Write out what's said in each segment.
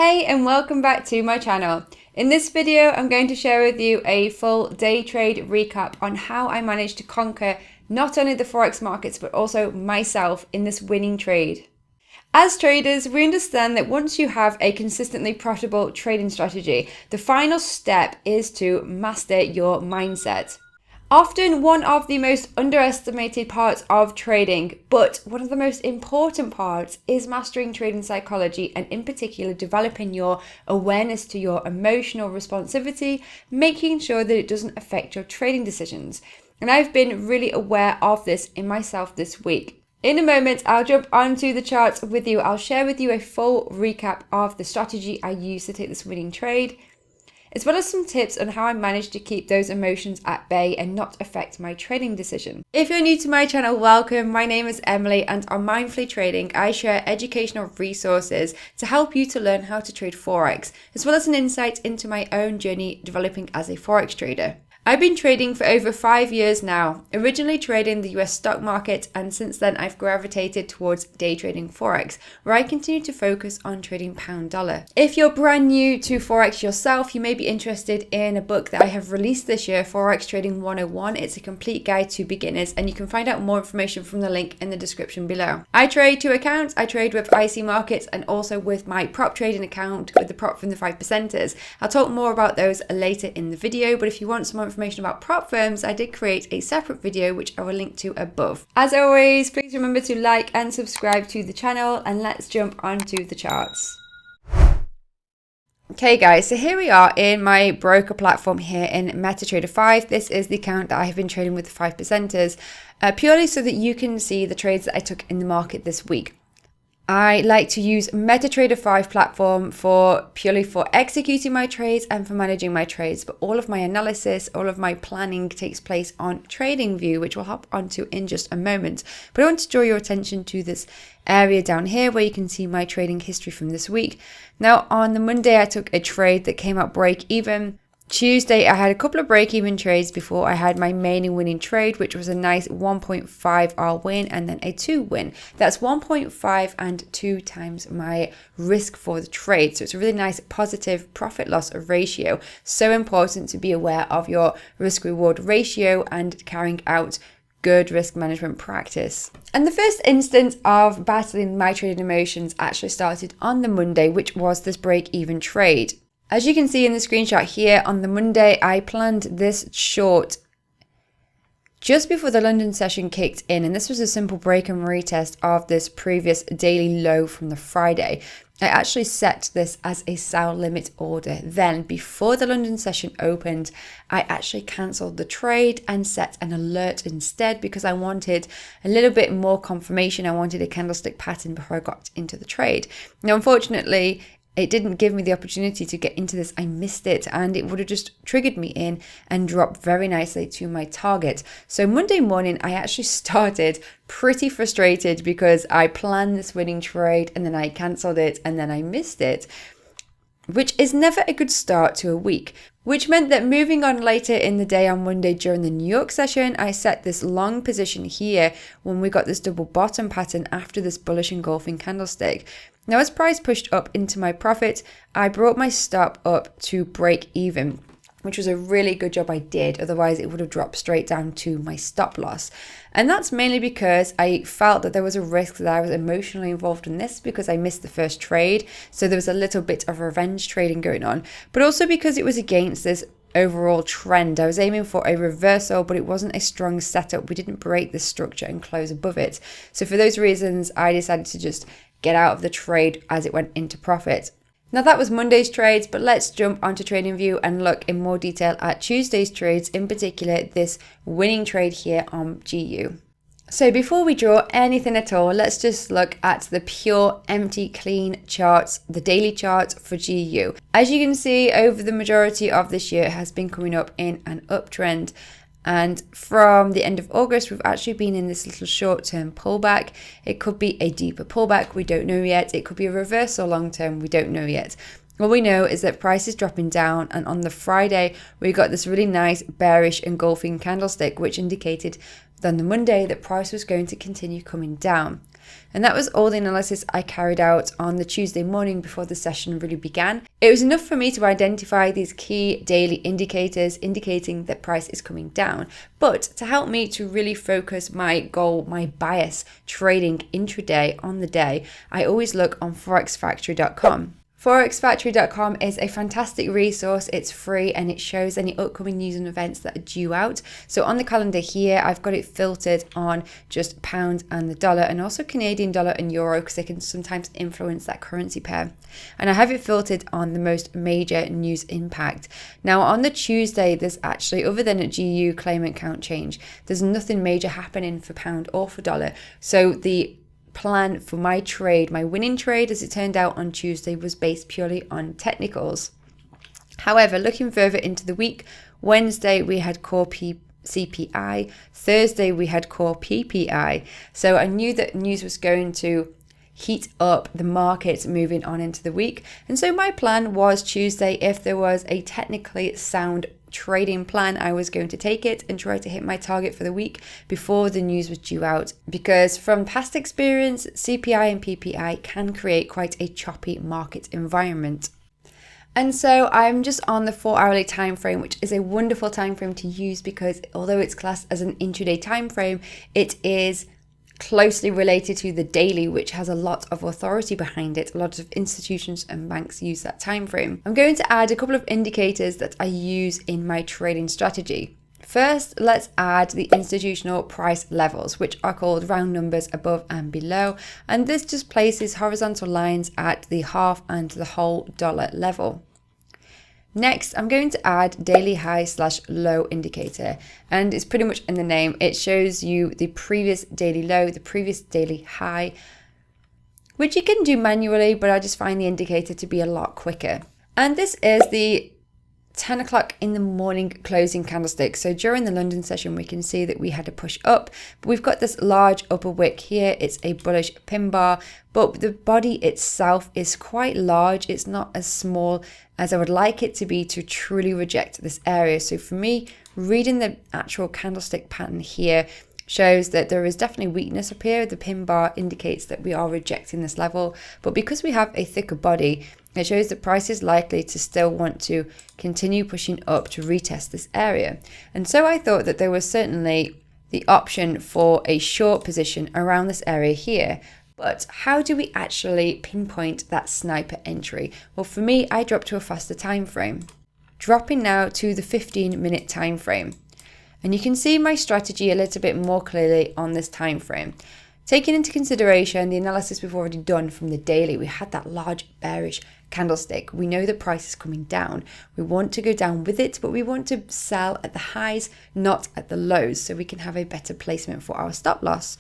Hey and welcome back to my channel. In this video, I'm going to share with you a full day trade recap on how I managed to conquer not only the Forex markets, but also myself in this winning trade. As traders, we understand that once you have a consistently profitable trading strategy, the final step is to master your mindset. Often one of the most underestimated parts of trading, but one of the most important parts is mastering trading psychology and in particular developing your awareness to your emotional responsivity, making sure that it doesn't affect your trading decisions. And I've been really aware of this in myself this week. In a moment, I'll jump onto the charts with you. I'll share with you a full recap of the strategy I used to take this winning trade, as well as some tips on how I managed to keep those emotions at bay and not affect my trading decision. If you're new to my channel, welcome. My name is Emily, and on Mindfully Trading, I share educational resources to help you to learn how to trade Forex, as well as an insight into my own journey developing as a Forex trader. I've been trading for over 5 years now, originally trading the US stock market, and since then I've gravitated towards day trading Forex, where I continue to focus on trading pound dollar. If you're brand new to Forex yourself, you may be interested in a book that I have released this year, Forex Trading 101. It's a complete guide to beginners, and you can find out more information from the link in the description below. I trade 2 accounts. I trade with IC markets and also with my prop trading account with the prop from the 5%ers. I'll talk more about those later in the video, but if you want some more information about prop firms, I did create a separate video which I will link to above. As always, please remember to like and subscribe to the channel, and let's jump onto the charts. Okay guys, so here we are in my broker platform here in MetaTrader 5. This is the account that I have been trading with the 5%ers, purely so that you can see the trades that I took in the market this week. I like to use MetaTrader 5 platform purely for executing my trades and for managing my trades, but all of my analysis, all of my planning takes place on TradingView, which we'll hop onto in just a moment. But I want to draw your attention to this area down here where you can see my trading history from this week. Now on the Monday, I took a trade that came out break even. Tuesday, I had a couple of break-even trades before I had my main winning trade, which was a nice 1.5R win and then a 2 win. That's 1.5 and 2 times my risk for the trade. So it's a really nice positive profit loss ratio. So important to be aware of your risk reward ratio and carrying out good risk management practice. And the first instance of battling my trading emotions actually started on the Monday, which was this break-even trade. As you can see in the screenshot here, on the Monday, I planned this short just before the London session kicked in, and this was a simple break and retest of this previous daily low from the Friday. I actually set this as a sell limit order. Then, before the London session opened, I actually cancelled the trade and set an alert instead because I wanted a little bit more confirmation. I wanted a candlestick pattern before I got into the trade. Now, unfortunately, it didn't give me the opportunity to get into this. I missed it, and it would have just triggered me in and dropped very nicely to my target. So Monday morning, I actually started pretty frustrated because I planned this winning trade and then I cancelled it and then I missed it, which is never a good start to a week. Which meant that moving on later in the day on Monday during the New York session, I set this long position here when we got this double bottom pattern after this bullish engulfing candlestick. Now, as price pushed up into my profit, I brought my stop up to break even, which was a really good job I did. Otherwise, it would have dropped straight down to my stop loss. And that's mainly because I felt that there was a risk that I was emotionally involved in this because I missed the first trade. So there was a little bit of revenge trading going on, but also because it was against this overall trend. I was aiming for a reversal, but it wasn't a strong setup. We didn't break the structure and close above it. So for those reasons, I decided to just get out of the trade as it went into profit. Now that was Monday's trades, but let's jump onto TradingView and look in more detail at Tuesday's trades, in particular this winning trade here on GU. So before we draw anything at all, let's just look at the pure empty clean charts, the daily charts for GU. As you can see, over the majority of this year, it has been coming up in an uptrend. And from the end of August, we've actually been in this little short-term pullback. It could be a deeper pullback, we don't know yet. It could be a reversal long-term, we don't know yet. All we know is that price is dropping down, and on the Friday, we got this really nice bearish engulfing candlestick, which indicated on the Monday that price was going to continue coming down. And that was all the analysis I carried out on the Tuesday morning before the session really began. It was enough for me to identify these key daily indicators indicating that price is coming down, but to help me to really focus my goal, my bias, trading intraday on the day, I always look on forexfactory.com. Forexfactory.com is a fantastic resource. It's free and it shows any upcoming news and events that are due out. So on the calendar here, I've got it filtered on just pound and the dollar, and also Canadian dollar and euro, because they can sometimes influence that currency pair. And I have it filtered on the most major news impact. Now on the Tuesday, there's actually, other than a GU claimant count change, there's nothing major happening for pound or for dollar. So the plan for my trade, my winning trade as it turned out on Tuesday, was based purely on technicals. However, looking further into the week, Wednesday we had core CPI, Thursday we had core PPI. So I knew that news was going to heat up the markets moving on into the week. And so my plan was Tuesday, if there was a technically sound trading plan, I was going to take it and try to hit my target for the week before the news was due out, because from past experience, CPI and PPI can create quite a choppy market environment. And so I'm just on the 4-hourly time frame, which is a wonderful time frame to use, because although it's classed as an intraday time frame, it is closely related to the daily, which has a lot of authority behind it. A lot of institutions and banks use that time frame. I'm going to add a couple of indicators that I use in my trading strategy. First, let's add the institutional price levels, which are called round numbers above and below. And this just places horizontal lines at the half and the whole dollar level. Next, I'm going to add daily high / low indicator, and it's pretty much in the name. It shows you the previous daily low, the previous daily high, which you can do manually, but I just find the indicator to be a lot quicker. And this is the 10 o'clock in the morning closing candlestick. So during the London session, we can see that we had a push up, but we've got this large upper wick here. It's a bullish pin bar, but the body itself is quite large. It's not as small as I would like it to be to truly reject this area. So for me, reading the actual candlestick pattern here shows that there is definitely weakness up here. The pin bar indicates that we are rejecting this level, but because we have a thicker body, it shows that price is likely to still want to continue pushing up to retest this area. And so I thought that there was certainly the option for a short position around this area here. But how do we actually pinpoint that sniper entry? Well, for me, I dropped to a faster time frame. Dropping now to the 15-minute time frame. And you can see my strategy a little bit more clearly on this time frame. Taking into consideration the analysis we've already done from the daily, we had that large bearish candlestick. We know the price is coming down. We want to go down with it, but we want to sell at the highs, not at the lows, so we can have a better placement for our stop loss.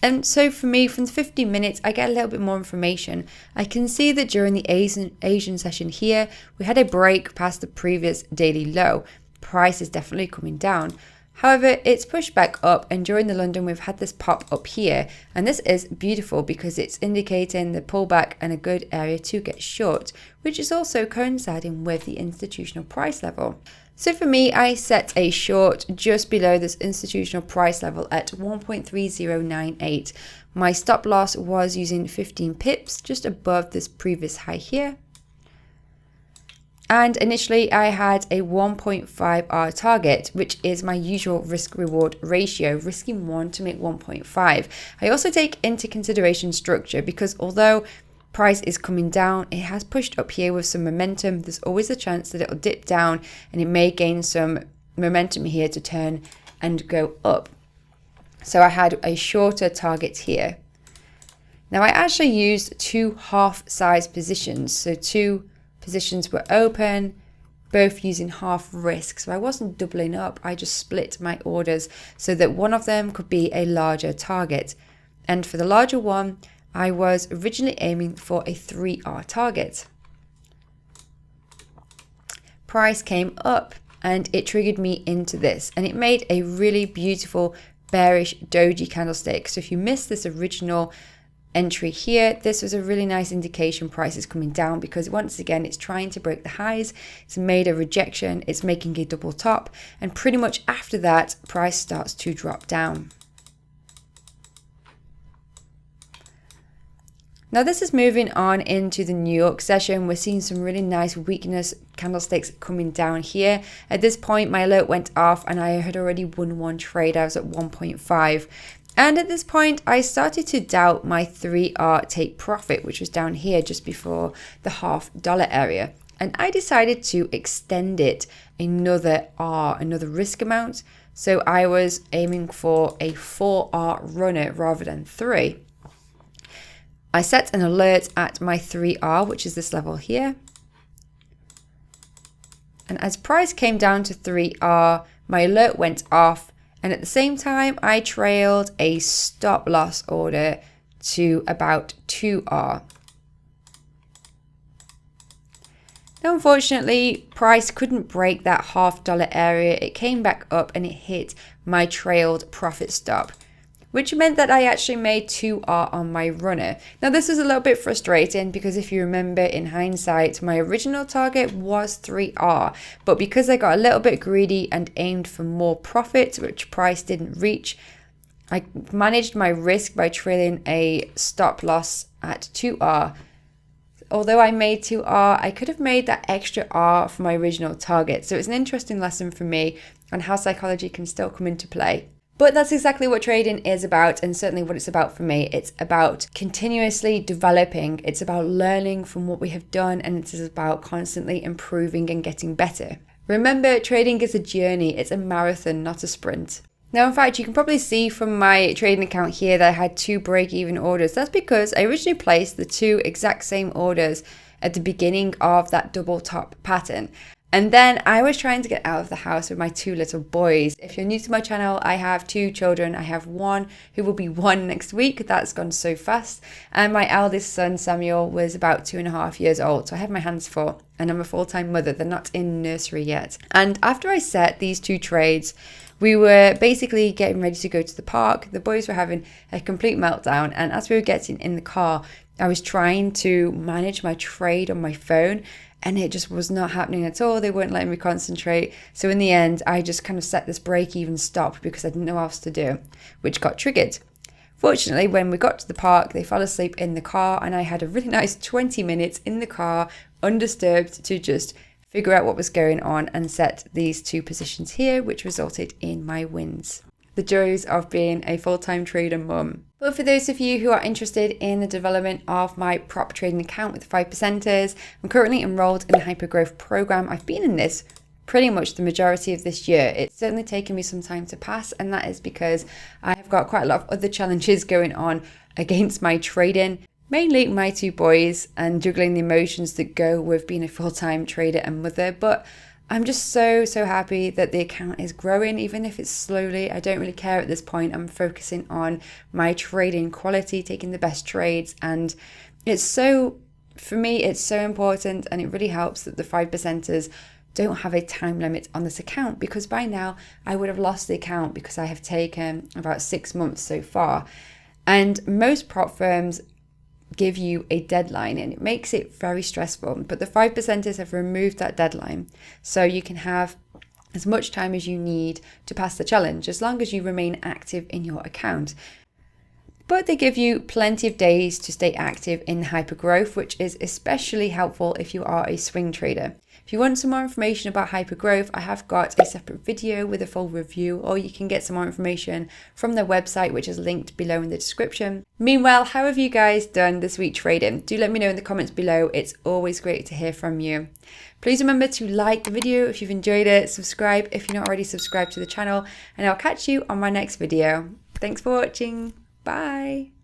And so for me, from the 15 minutes, I get a little bit more information. I can see that during the Asian session here, we had a break past the previous daily low. Price is definitely coming down. However, it's pushed back up, and during the London, we've had this pop up here. And this is beautiful because it's indicating the pullback and a good area to get short, which is also coinciding with the institutional price level. So for me, I set a short just below this institutional price level at 1.3098. My stop loss was using 15 pips, just above this previous high here. And initially I had a 1.5R target, which is my usual risk reward ratio, risking 1 to make 1.5. I also take into consideration structure, because although price is coming down, it has pushed up here with some momentum. There's always a chance that it'll dip down and it may gain some momentum here to turn and go up. So I had a shorter target here. Now I actually used 2 half-size positions, so 2 positions were open, both using half risk. So I wasn't doubling up, I just split my orders so that one of them could be a larger target. And for the larger one, I was originally aiming for a 3R target. Price came up and it triggered me into this, and it made a really beautiful bearish doji candlestick. So if you missed this original entry here, this was a really nice indication price is coming down, because once again it's trying to break the highs. It's made a rejection, it's making a double top, and pretty much after that price starts to drop down. Now this is moving on into the New York session. We're seeing some really nice weakness candlesticks coming down here. At this point, my alert went off and I had already won one trade. I was at 1.5. And at this point, I started to doubt my 3R take profit, which was down here just before the $half area. And I decided to extend it another R, another risk amount. So I was aiming for a 4R runner rather than 3. I set an alert at my 3R, which is this level here. And as price came down to 3R, my alert went off. And at the same time, I trailed a stop loss order to about 2R. Now, unfortunately, price couldn't break that $half area. It came back up and it hit my trailed profit stop, which meant that I actually made 2R on my runner. Now, this was a little bit frustrating because if you remember in hindsight, my original target was 3R, but because I got a little bit greedy and aimed for more profit, which price didn't reach, I managed my risk by trailing a stop loss at 2R. Although I made 2R, I could have made that extra R for my original target. So it's an interesting lesson for me on how psychology can still come into play. But that's exactly what trading is about, and certainly what it's about for me. It's about continuously developing. It's about learning from what we have done, and it's about constantly improving and getting better. Remember, trading is a journey. It's a marathon, not a sprint. Now, in fact, you can probably see from my trading account here that I had 2 break-even orders. That's because I originally placed the 2 exact same orders at the beginning of that double top pattern. And then I was trying to get out of the house with my 2 little boys. If you're new to my channel, I have 2 children. I have one who will be 1 next week. That's gone so fast. And my eldest son, Samuel, was about 2.5 years old. So I have my hands full and I'm a full-time mother. They're not in nursery yet. And after I set these 2 trades, we were basically getting ready to go to the park. The boys were having a complete meltdown. And as we were getting in the car, I was trying to manage my trade on my phone and it just was not happening at all. They weren't letting me concentrate. So in the end, I just kind of set this break-even stop because I didn't know what else to do, which got triggered. Fortunately, when we got to the park, they fell asleep in the car and I had a really nice 20 minutes in the car, undisturbed, to just figure out what was going on and set these 2 positions here, which resulted in my wins. The joys of being a full-time trader mum. But for those of you who are interested in the development of my prop trading account with 5%ers, I'm currently enrolled in the Hypergrowth program. I've been in this pretty much the majority of this year. It's certainly taken me some time to pass, and that is because I have got quite a lot of other challenges going on against my trading. Mainly my 2 boys and juggling the emotions that go with being a full-time trader and mother. But I'm just so happy that the account is growing, even if it's slowly. I don't really care at this point. I'm focusing on my trading quality, taking the best trades. And for me, it's so important, and it really helps that the 5%ers don't have a time limit on this account, because by now I would have lost the account because I have taken about 6 months so far. And most prop firms give you a deadline and it makes it very stressful, but the 5%ers have removed that deadline, so you can have as much time as you need to pass the challenge as long as you remain active in your account. But they give you plenty of days to stay active in hypergrowth, which is especially helpful if you are a swing trader. If you want some more information about hypergrowth, I have got a separate video with a full review, or you can get some more information from their website, which is linked below in the description. Meanwhile, how have you guys done this week trading? Do let me know in the comments below. It's always great to hear from you. Please remember to like the video if you've enjoyed it, subscribe if you're not already subscribed to the channel, and I'll catch you on my next video. Thanks for watching. Bye.